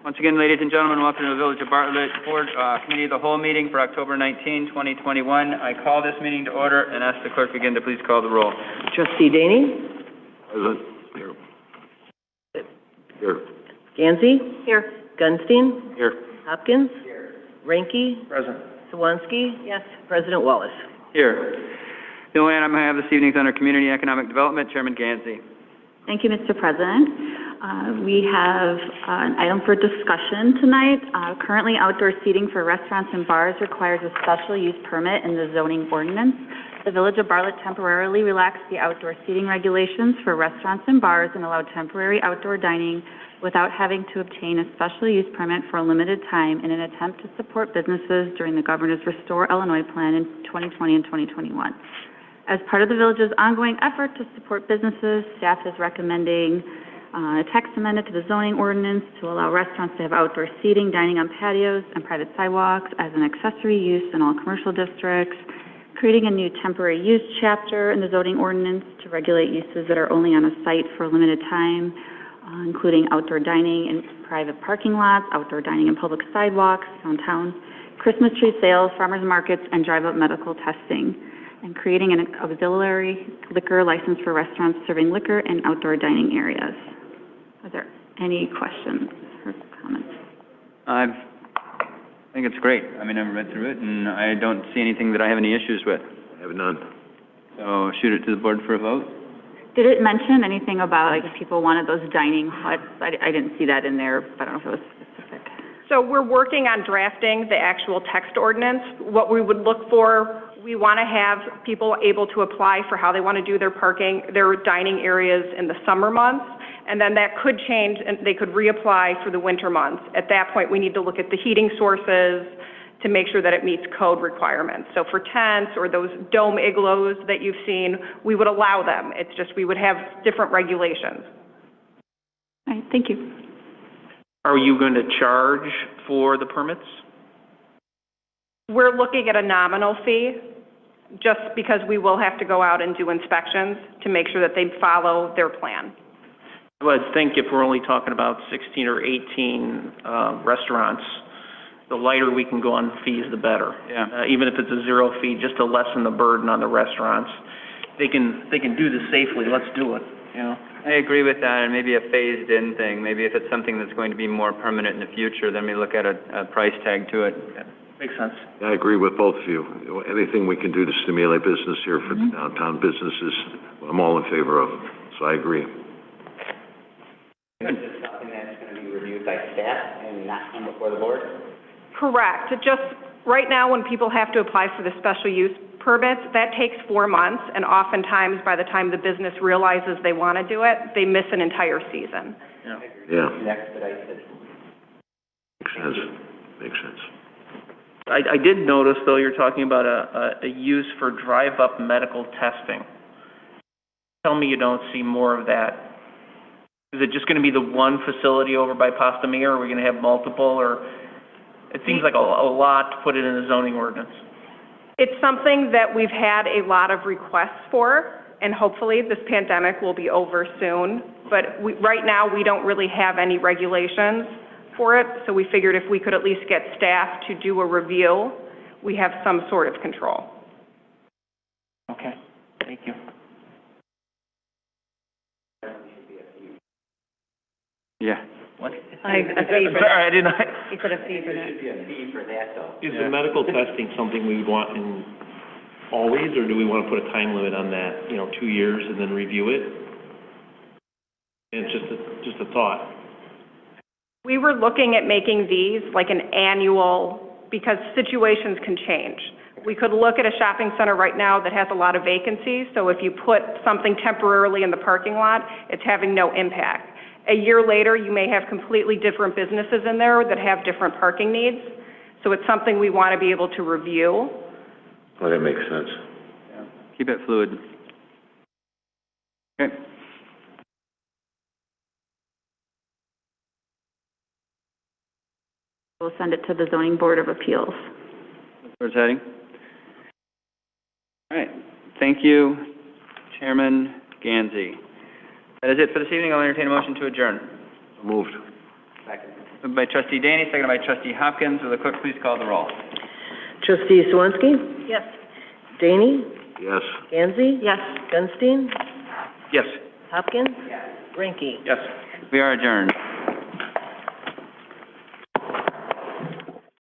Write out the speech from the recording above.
Once again, ladies and gentlemen, welcome to the Village of Bartlett Board Committee of the Whole meeting for October 19, 2021. I call this meeting to order and ask the clerk again to please call the roll. Trustee Daney? Present. Here. Here. GANDSEY? Here. Gunstein? Here. Hopkins? Here. Ranke? Present. Sawanski? Yes. President Wallace? Here. The only item I have this evening is under Community Economic Development, Chairman GANDSEY. Thank you, Mr. President. We have an item for discussion tonight. Currently, outdoor seating for restaurants and bars requires a special use permit in the zoning ordinance. The Village of Bartlett temporarily relaxed the outdoor seating regulations for restaurants and bars and allowed temporary outdoor dining without having to obtain a special use permit for a limited time in an attempt to support businesses during the Governor's Restore Illinois Plan in 2020 and 2021. As part of the Village's ongoing effort to support businesses, staff is recommending a text amendment to the zoning ordinance to allow restaurants to have outdoor seating, dining on patios, and private sidewalks as an accessory use in all commercial districts, creating a new temporary use chapter in the zoning ordinance to regulate uses that are only on a site for a limited time, including outdoor dining in private parking lots, outdoor dining in public sidewalks downtown, Christmas tree sales, farmers markets, and drive-up medical testing, and creating an auxiliary liquor license for restaurants serving liquor in outdoor dining areas. Are there any questions or comments? I think it's great. I mean, I've read through it, and I don't see anything that I have any issues with. I have none. So shoot it to the board for a vote. Did it mention anything about, like, if people wanted those dining huts? I didn't see that in there, but I don't know if it was specific. So we're working on drafting the actual text ordinance. What we would look for, we want to have people able to apply for how they want to do their parking, their dining areas in the summer months, and then that could change and they could reapply for the winter months. At that point, we need to look at the heating sources to make sure that it meets code requirements. So for tents or those dome igloos that you've seen, we would allow them. It's just we would have different regulations. All right, thank you. Are you going to charge for the permits? We're looking at a nominal fee, just because we will have to go out and do inspections to make sure that they follow their plan. I would think if we're only talking about 16 or 18 restaurants, the lighter we can go on fees, the better. Yeah. Even if it's a zero fee, just to lessen the burden on the restaurants. They can do this safely. Let's do it. You know. I agree with that, and maybe a phased-in thing. Maybe if it's something that's going to be more permanent in the future, then we look at a price tag to it. Yeah. Makes sense. I agree with both of you. Anything we can do to stimulate business here for downtown businesses, I'm all in favor of. So I agree. Is this something that's going to be reviewed by staff and not come before the board? Correct. Just right now, when people have to apply for the special use permits, that takes 4 months, and oftentimes by the time the business realizes they want to do it, they miss an entire season. Yeah. Expedite it. Makes sense. Makes sense. I did notice, though, you're talking about a use for drive-up medical testing. Tell me you don't see more of that. Is it just going to be the one facility over by Postamia, or are we going to have multiple, or it seems like a lot to put it in the zoning ordinance? It's something that we've had a lot of requests for, and hopefully this pandemic will be over soon. But right now, we don't really have any regulations for it, so we figured if we could at least get staff to do a review, we have some sort of control. Okay, thank you. Yeah. What? A fee for Sorry, that. I didn't. He said a fee for that. There should be a fee for that, though. Is the medical testing something we want in always, or do we want to put a time limit on that, 2 years and then review it? And it's just a thought. We were looking at making these like an annual, because situations can change. We could look at a shopping center right now that has a lot of vacancies, so if you put something temporarily in the parking lot, it's having no impact. A year later, you may have completely different businesses in there that have different parking needs, so it's something we want to be able to review. Well, that makes sense. Yeah. Keep it fluid. Okay. We'll send it to the Zoning Board of Appeals. That's where it's heading. All right. Thank you, Chairman GANDSEY. That is it for this evening. I'll entertain a motion to adjourn. Moved. Second. Moved by trustee Daney, seconded by trustee Hopkins. Will the clerk please call the roll? Trustee Swansky? Yes. Daney? Yes. Gansey? Yes. Gunstein? Yes. Hopkins? Ranky? Yes. We are adjourned.